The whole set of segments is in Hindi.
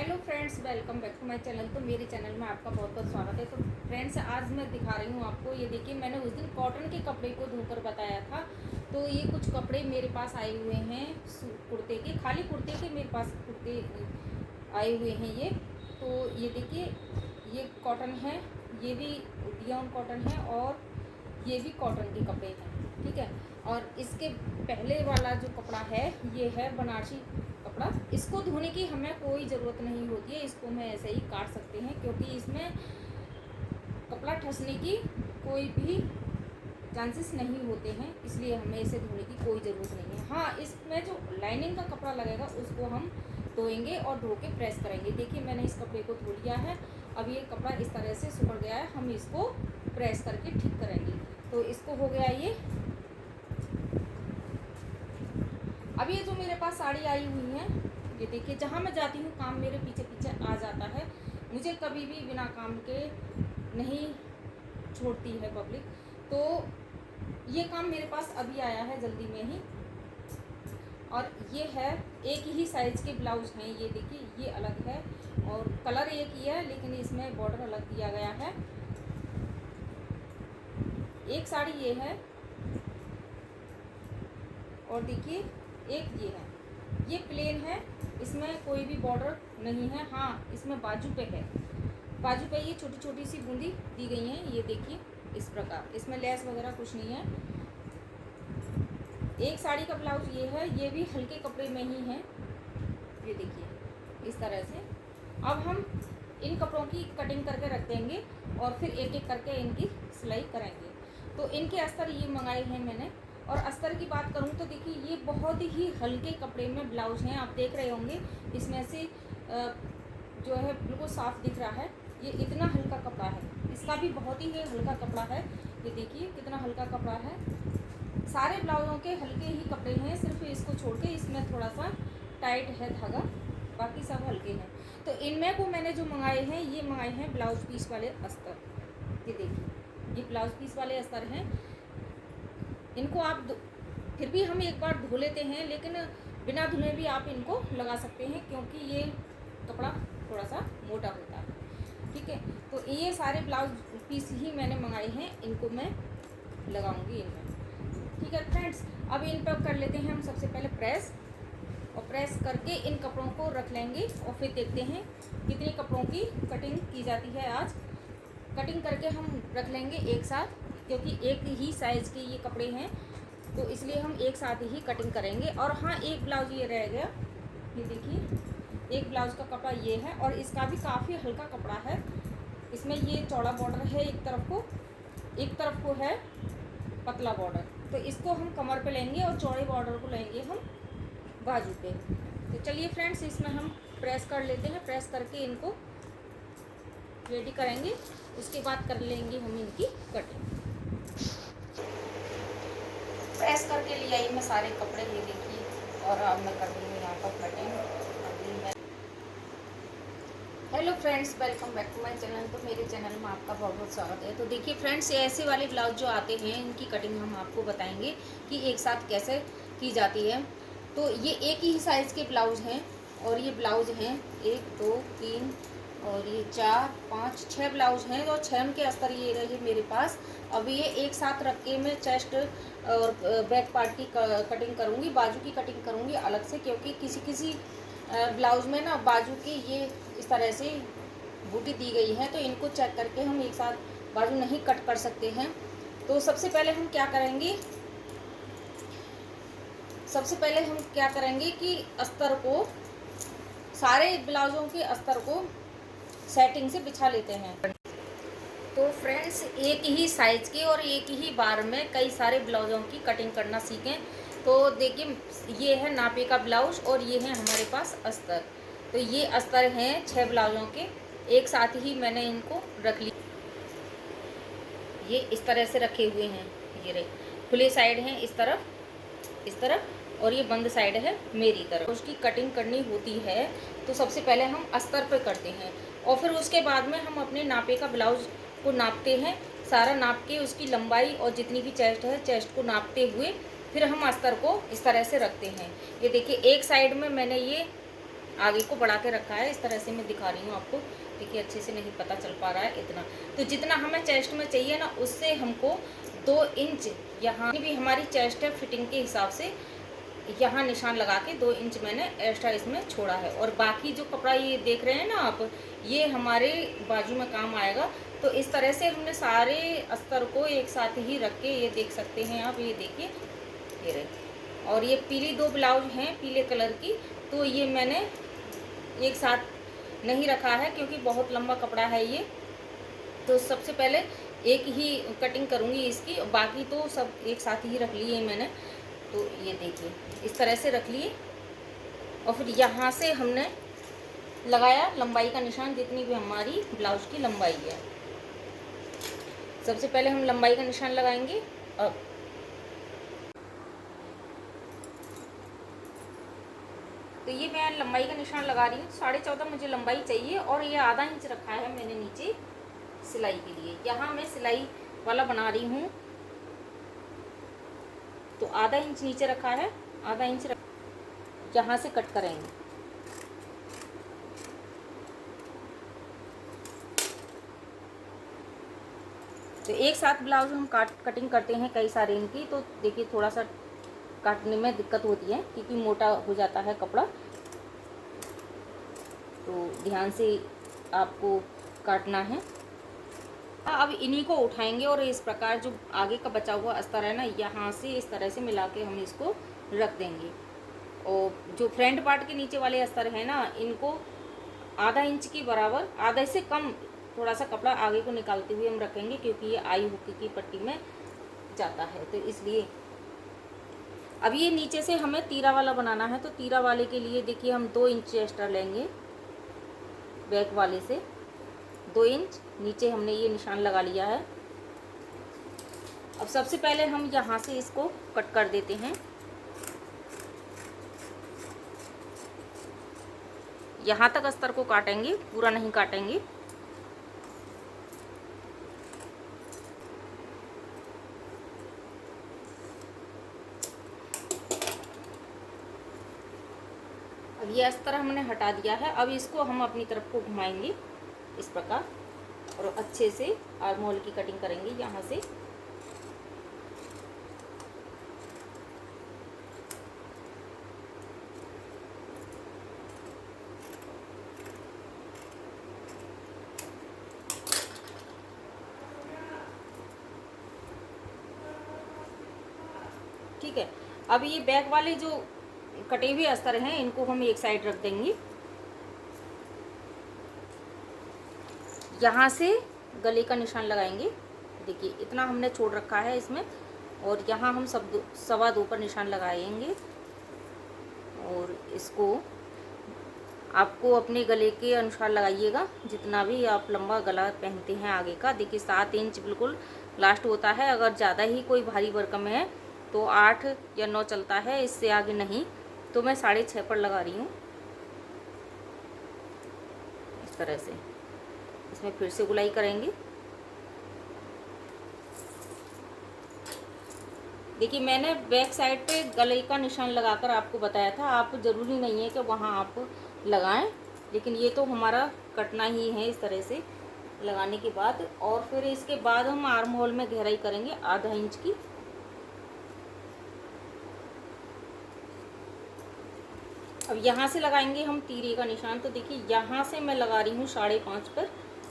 Hello friends, welcome back to my channel. तो मेरे चैनल में आपका बहुत बहुत स्वागत है। तो फ्रेंड्स, आज मैं दिखा रही हूँ आपको, ये देखिए, मैंने उस दिन कॉटन के कपड़े को धोकर बताया था। तो ये कुछ कपड़े मेरे पास आए हुए हैं कुर्ते के, खाली कुर्ते के मेरे पास कुर्ते आए हुए हैं ये। तो ये देखिए, ये कॉटन है, ये भी डियोन कॉटन है और ये भी कॉटन के कपड़े हैं, ठीक है। और इसके पहले वाला जो कपड़ा है ये है बनारसी कपड़ा। इसको धोने की हमें कोई ज़रूरत नहीं होती है, इसको मैं ऐसे ही काट सकते हैं, क्योंकि इसमें कपड़ा ठसने की कोई भी चांसेस नहीं होते हैं, इसलिए हमें इसे धोने की कोई ज़रूरत नहीं है। हाँ, इसमें जो लाइनिंग का कपड़ा लगेगा उसको हम धोएंगे और धो के प्रेस करेंगे। देखिए, मैंने इस कपड़े को धो लिया है। अब ये कपड़ा इस तरह से सुखड़ गया है, हम इसको प्रेस करके ठीक करेंगे। तो इसको हो गया ये। अब ये जो मेरे पास साड़ी आई हुई है, ये देखिए, जहाँ मैं जाती हूँ काम मेरे पीछे पीछे आ जाता है। मुझे कभी भी बिना काम के नहीं छोड़ती है पब्लिक। तो ये काम मेरे पास अभी आया है जल्दी में ही। और ये है, एक ही साइज़ के ब्लाउज हैं, ये देखिए, ये अलग है और कलर एक ही है, लेकिन इसमें बॉर्डर अलग दिया गया है। एक साड़ी ये है और देखिए एक ये है, ये प्लेन है, इसमें कोई भी बॉर्डर नहीं है। हाँ, इसमें बाजू पे है, बाजू पे ये छोटी छोटी सी बूंदी दी गई हैं, ये देखिए इस प्रकार। इसमें लेस वगैरह कुछ नहीं है। एक साड़ी का ब्लाउज ये है, ये भी हल्के कपड़े में ही है, ये देखिए इस तरह से। अब हम इन कपड़ों की कटिंग करके रख देंगे और फिर एक एक करके इनकी सिलाई करेंगे। तो इनके अस्तर ये मंगाए हैं मैंने। और अस्तर की बात करूँ तो देखिए, ये बहुत ही हल्के कपड़े में ब्लाउज हैं, आप देख रहे होंगे। इसमें से जो है बिल्कुल साफ दिख रहा है, ये इतना हल्का कपड़ा है। इसका भी बहुत ही हल्का कपड़ा है, ये देखिए कितना हल्का कपड़ा है। सारे ब्लाउजों के हल्के ही कपड़े हैं, सिर्फ इसको छोड़ के इसमें थोड़ा सा टाइट है धागा, बाकी सब हल्के हैं। तो इनमें को मैंने जो मंगाए हैं, ये मंगाए हैं ब्लाउज पीस वाले अस्तर। ये देखिए, ये ब्लाउज पीस वाले अस्तर हैं। इनको आप फिर भी हम एक बार धो लेते हैं, लेकिन बिना धुले भी आप इनको लगा सकते हैं, क्योंकि ये कपड़ा थोड़ा सा मोटा होता है, ठीक है। तो ये सारे ब्लाउज पीस ही मैंने मंगाए हैं, इनको मैं लगाऊंगी इनमें, ठीक है फ्रेंड्स। अब इन पर कर लेते हैं हम सबसे पहले प्रेस, और प्रेस करके इन कपड़ों को रख लेंगे और फिर देखते हैं कितने कपड़ों की कटिंग की जाती है। आज कटिंग करके हम रख लेंगे एक साथ, क्योंकि एक ही साइज़ के ये कपड़े हैं, तो इसलिए हम एक साथ ही कटिंग करेंगे। और हाँ, एक ब्लाउज ये रह गया, ये देखिए, एक ब्लाउज का कपड़ा ये है और इसका भी काफ़ी हल्का कपड़ा है। इसमें ये चौड़ा बॉर्डर है एक तरफ को है पतला बॉर्डर। तो इसको हम कमर पे लेंगे और चौड़े बॉर्डर को लेंगे हम बाजू पे। तो चलिए फ्रेंड्स, इसमें हम प्रेस कर लेते हैं। प्रेस करके इनको रेडी करेंगे, उसके बाद कर लेंगे हम इनकी कटिंग। प्रेस करके ले आई मैं सारे कपड़े, ये देखिए, और अब मैं कर रही हूँ यहाँ पर कटिंग। अभी मैं hello friends, welcome back to my channel. तो मेरे चैनल में आपका बहुत बहुत स्वागत है। तो देखिए फ्रेंड्स, ये ऐसे वाले ब्लाउज जो आते हैं, इनकी कटिंग हम आपको बताएंगे कि एक साथ कैसे की जाती है। तो ये एक ही साइज़ के ब्लाउज हैं, और ये ब्लाउज हैं 1 2 3 और ये 4 5 6 ब्लाउज हैं, और 6 के अस्तर ये रहे मेरे पास। अब ये एक साथ रख के मैं चेस्ट और बैक पार्ट की कटिंग करूँगी, बाजू की कटिंग करूँगी अलग से, क्योंकि किसी किसी ब्लाउज में ना बाजू की ये इस तरह से बूटी दी गई है, तो इनको चेक करके हम एक साथ बाजू नहीं कट कर सकते हैं। तो सबसे पहले हम क्या करेंगे कि अस्तर को, सारे ब्लाउजों के अस्तर को सेटिंग से बिछा लेते हैं। तो फ्रेंड्स, एक ही साइज़ के और एक ही बार में कई सारे ब्लाउजों की कटिंग करना सीखें। तो देखिए, ये है नापे का ब्लाउज और ये है हमारे पास अस्तर। तो ये अस्तर हैं 6 ब्लाउजों के, एक साथ ही मैंने इनको रख लिया। ये इस तरह से रखे हुए हैं, ये रहे खुले साइड हैं इस तरफ, और ये बंद साइड है मेरी तरफ। उसकी कटिंग करनी होती है तो सबसे पहले हम अस्तर पे करते हैं, और फिर उसके बाद में हम अपने नापे का ब्लाउज को नापते हैं, सारा नाप के उसकी लंबाई और जितनी भी चेस्ट है, चेस्ट को नापते हुए फिर हम अस्तर को इस तरह से रखते हैं। ये देखिए, एक साइड में मैंने ये आगे को बढ़ा के रखा है। इस तरह से मैं दिखा रही हूँ आपको। देखिए अच्छे से नहीं पता चल पा रहा है इतना। तो जितना हमें चेस्ट में चाहिए ना, उससे हमको 2 इंच यहाँ भी हमारी चेस्ट है फिटिंग के हिसाब से, यहाँ निशान लगा के 2 इंच मैंने एक्स्ट्रा इसमें छोड़ा है। और बाकी जो कपड़ा ये देख रहे हैं ना आप, ये हमारे बाजू में काम आएगा। तो इस तरह से हमने सारे अस्तर को एक साथ ही रख के, ये देख सकते हैं आप, ये देखिए ये रहे। और ये पीली 2 ब्लाउज हैं पीले कलर की, तो ये मैंने एक साथ नहीं रखा है क्योंकि बहुत लंबा कपड़ा है ये। तो सबसे पहले एक ही कटिंग करूँगी इसकी, बाकी तो सब एक साथ ही रख लिए मैंने। तो ये देखिए इस तरह से रख लिए। और फिर यहाँ से हमने लगाया लंबाई का निशान, जितनी भी हमारी ब्लाउज की लंबाई है। सबसे पहले हम लंबाई का निशान लगाएंगे। अब तो ये मैं लंबाई का निशान लगा रही हूँ। 14.5 मुझे लंबाई चाहिए और ये आधा इंच रखा है मैंने नीचे सिलाई के लिए। यहाँ मैं सिलाई वाला बना रही हूँ, तो आधा इंच नीचे रखा है, आधा इंच यहाँ से कट करेंगे। तो एक साथ ब्लाउज हम कटिंग करते हैं कई सारे इनकी, तो देखिए थोड़ा सा काटने में दिक्कत होती है क्योंकि मोटा हो जाता है कपड़ा। तो ध्यान से आपको काटना है। अब इन्हीं को उठाएंगे और इस प्रकार जो आगे का बचा हुआ अस्तर है ना, यहाँ से इस तरह से मिला के हम इसको रख देंगे। और जो फ्रंट पार्ट के नीचे वाले अस्तर है ना, इनको आधा इंच की बराबर, आधे से कम थोड़ा सा कपड़ा आगे को निकालते हुए हम रखेंगे क्योंकि ये आई हुक की पट्टी में जाता है, तो इसलिए। अब ये नीचे से हमें तीरा वाला बनाना है, तो तीरा वाले के लिए देखिए हम 2 इंच एक्स्ट्रा लेंगे बैक वाले से। 2 इंच नीचे हमने ये निशान लगा लिया है। अब सबसे पहले हम यहाँ से इसको कट कर देते हैं। यहाँ तक अस्तर को काटेंगे, पूरा नहीं काटेंगे। अब ये अस्तर हमने हटा दिया है। अब इसको हम अपनी तरफ को घुमाएंगे इस प्रकार और अच्छे से आर्म होल की कटिंग करेंगे यहाँ से। ठीक है। अब ये बैक वाले जो कटे हुए अस्तर हैं, इनको हम एक साइड रख देंगे। यहाँ से गले का निशान लगाएंगे। देखिए इतना हमने छोड़ रखा है इसमें, और यहाँ हम 2.25 पर निशान लगाएंगे। और इसको आपको अपने गले के अनुसार लगाइएगा, जितना भी आप लंबा गला पहनते हैं आगे का। देखिए 7 इंच बिल्कुल लास्ट होता है। अगर ज़्यादा ही कोई भारी भरकम है तो 8 या 9 चलता है, इससे आगे नहीं। तो मैं 6.5 पर लगा रही हूँ इस तरह से। इसमें फिर से गुलाई करेंगे। देखिए मैंने बैक साइड पे गले का निशान लगाकर आपको बताया था, आप ज़रूरी नहीं है कि वहाँ आप लगाएं, लेकिन ये तो हमारा कटना ही है इस तरह से लगाने के बाद। और फिर इसके बाद हम आर्म होल में गहराई करेंगे आधा इंच की। अब यहाँ से लगाएंगे हम तीरे का निशान। तो देखिए यहाँ से मैं लगा रही हूँ 5.5 पर।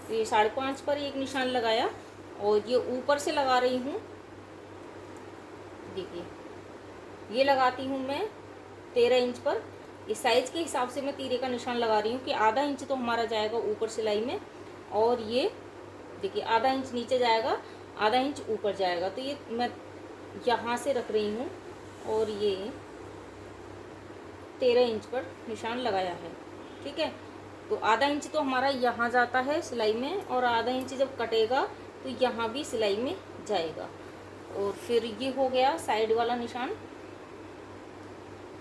तो ये 5.5 पर एक निशान लगाया और ये ऊपर से लगा रही हूँ। देखिए ये लगाती हूँ मैं 13 इंच पर। इस साइज के हिसाब से मैं तीरे का निशान लगा रही हूँ कि आधा इंच तो हमारा जाएगा ऊपर सिलाई में, और ये देखिए आधा इंच नीचे जाएगा, आधा इंच ऊपर जाएगा। तो ये मैं यहाँ से रख रही हूँ और ये 13 इंच पर निशान लगाया है। ठीक है। तो आधा इंच तो हमारा यहाँ जाता है सिलाई में, और आधा इंच जब कटेगा तो यहाँ भी सिलाई में जाएगा। और फिर ये हो गया साइड वाला निशान।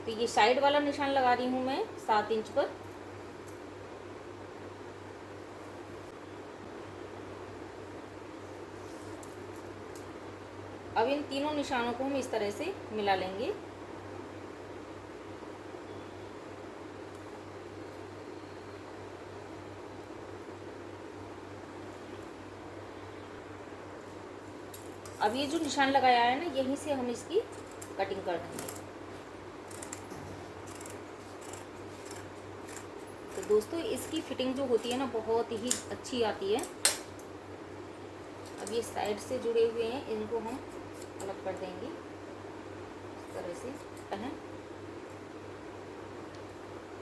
तो ये साइड वाला निशान लगा रही हूँ मैं 7 इंच पर। अब इन तीनों निशानों को हम इस तरह से मिला लेंगे। अब ये जो निशान लगाया है ना, यहीं से हम इसकी कटिंग कर देंगे। तो दोस्तों इसकी फिटिंग जो होती है ना बहुत ही अच्छी आती है। अब ये साइड से जुड़े हुए हैं, इनको हम अलग कर देंगे इस तरह से है।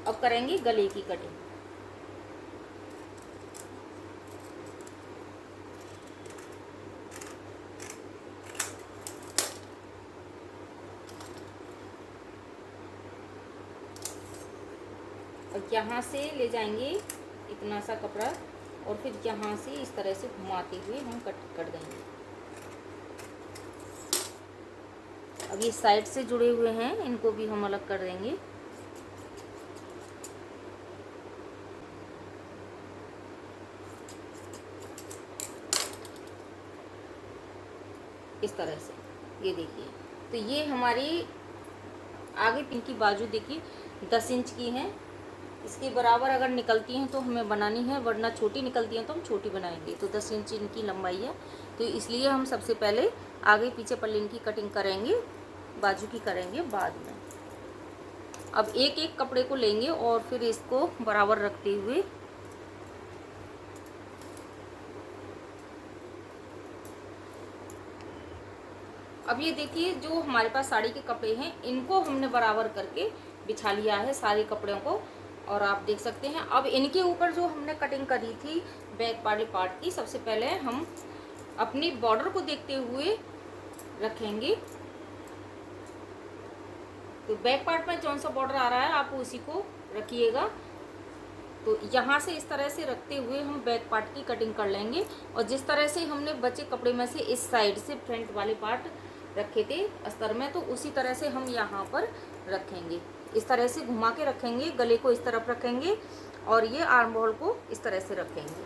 अब करेंगे गले की कटिंग। और यहाँ से ले जाएंगे इतना सा कपड़ा और फिर यहाँ से इस तरह से घुमाते हुए हम कट कर देंगे। अब ये साइड से जुड़े हुए हैं, इनको भी हम अलग कर देंगे। इस तरह से ये देखिए। तो ये हमारी आगे पिन की बाजू देखिए 10 इंच की है। इसके बराबर अगर निकलती हैं तो हमें बनानी है, वरना छोटी निकलती हैं तो हम छोटी बनाएंगे। तो 10 इंच इनकी लंबाई है, तो इसलिए हम सबसे पहले आगे पीछे पल्ले इनकी कटिंग करेंगे, बाजू की करेंगे बाद में। अब एक एक कपड़े को लेंगे और फिर इसको बराबर रखते हुए अब ये देखिए जो हमारे पास साड़ी के कपड़े हैं इनको हमने बराबर करके बिछा लिया है सारे कपड़ों को। और आप देख सकते हैं अब इनके ऊपर जो हमने कटिंग करी थी बैक वाले पार्ट की, सबसे पहले हम अपनी बॉर्डर को देखते हुए रखेंगे। तो बैक पार्ट में कौन सा बॉर्डर आ रहा है आप उसी को रखिएगा। तो यहाँ से इस तरह से रखते हुए हम बैक पार्ट की कटिंग कर लेंगे। और जिस तरह से हमने बचे कपड़े में से इस साइड से फ्रंट वाले पार्ट रखे थे अस्तर में, तो उसी तरह से हम यहाँ पर रखेंगे। इस तरह से घुमा के रखेंगे, गले को इस तरफ रखेंगे और ये आर्म होल को इस तरह से रखेंगे।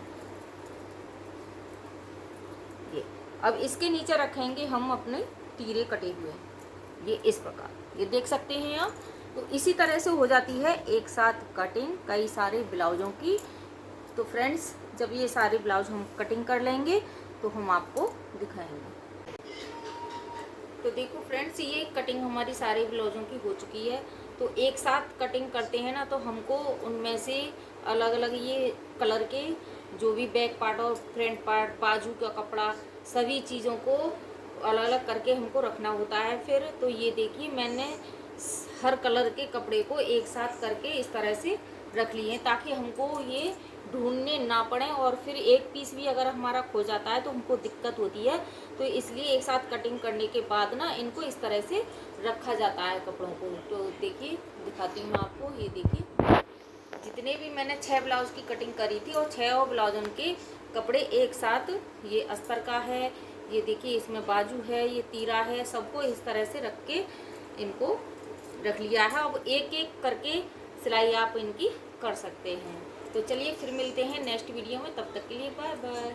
ये अब इसके नीचे रखेंगे हम अपने तीरे कटे हुए, ये इस प्रकार, ये देख सकते हैं आप। तो इसी तरह से हो जाती है एक साथ कटिंग कई सारे ब्लाउजों की। तो फ्रेंड्स जब ये सारे ब्लाउज हम कटिंग कर लेंगे तो हम आपको दिखाएंगे। तो देखो फ्रेंड्स ये कटिंग हमारी सारे ब्लाउजों की हो चुकी है। तो एक साथ कटिंग करते हैं ना तो हमको उनमें से अलग अलग ये कलर के जो भी बैक पार्ट और फ्रंट पार्ट बाजू का कपड़ा सभी चीज़ों को अलग अलग करके हमको रखना होता है फिर। तो ये देखिए मैंने हर कलर के कपड़े को एक साथ करके इस तरह से रख लिए हैं ताकि हमको ये ढूंढने ना पड़े और फिर एक पीस भी अगर हमारा खो जाता है तो हमको दिक्कत होती है। तो इसलिए एक साथ कटिंग करने के बाद ना इनको इस तरह से रखा जाता है कपड़ों को। तो देखिए दिखाती हूँ आपको, ये देखिए जितने भी मैंने 6 ब्लाउज की कटिंग करी थी और 6 ब्लाउजों के कपड़े एक साथ, ये अस्तर का है, ये देखिए इसमें बाजू है, ये तीरा है, सबको इस तरह से रख के इनको रख लिया है। अब एक एक करके सिलाई आप इनकी कर सकते हैं। तो चलिए फिर मिलते हैं नेक्स्ट वीडियो में, तब तक के लिए बाय बाय।